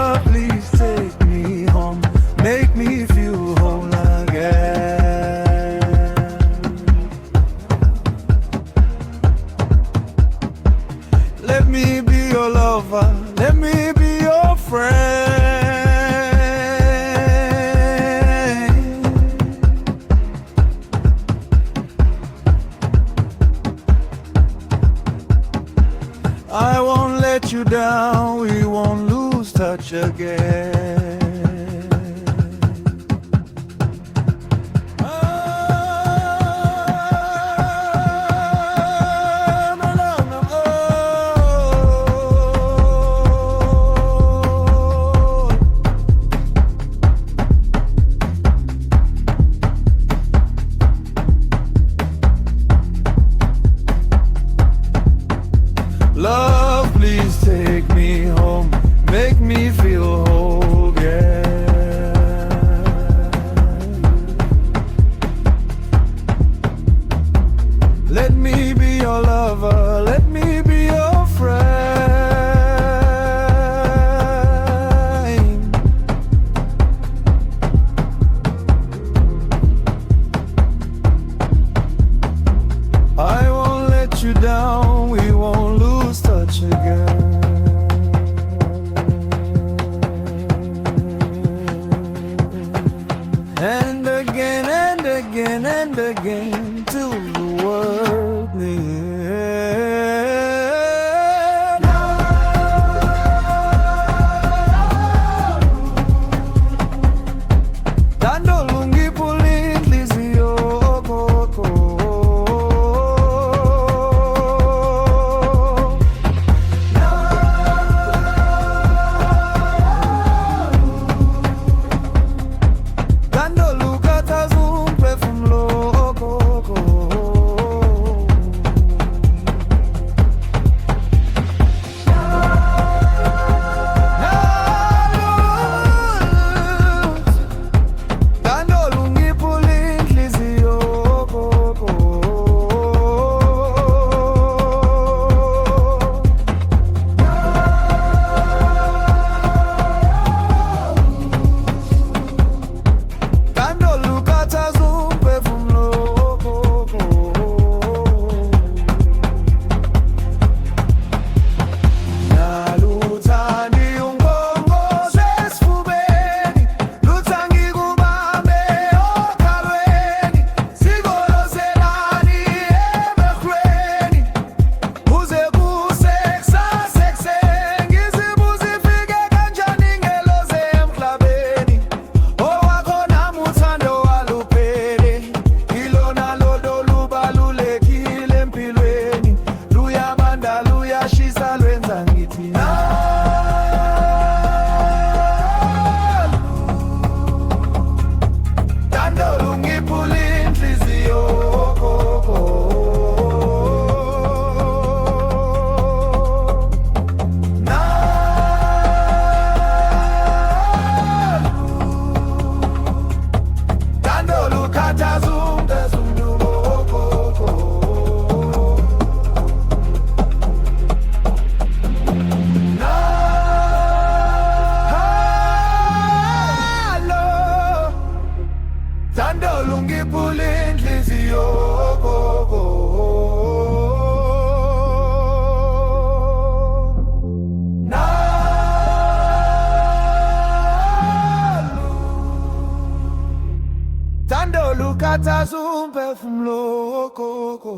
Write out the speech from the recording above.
Love, please take me home, make me feel whole again. Let me be your lover, let me be your friend. I won't let you down, we won't lose touch again. Love, please take me home, make me feel whole, yeah. Let me be your lover, let me be your friend. I won't let you down, we won't lose touch again. And again and again and again till the world needs. Dando lungi pulitli zio koko. Dando lucata zumpe from loco. Dando lungi pulitli zio koko. Dando lucata zumpe from loco. Nalu tani ungongo sesfubeni, lutangi kubambe okalweni, sigolo selani emekweni, uze kuseksa seksengi, zibuzifike kanjani ngeloze emhlabeni. Owakho nami uthando walupheleli, ilona lodo lubalulekile empilweni, luyabanda luyashisa lwenza ngithi Nalu, thando lungiphula inhliziyo koko. Thando lukhatha zumbe zumdumo koko. Nalu, thando lungiphula inhliziyo koko. Nalu, thando lukhatha zumphefumulo koko.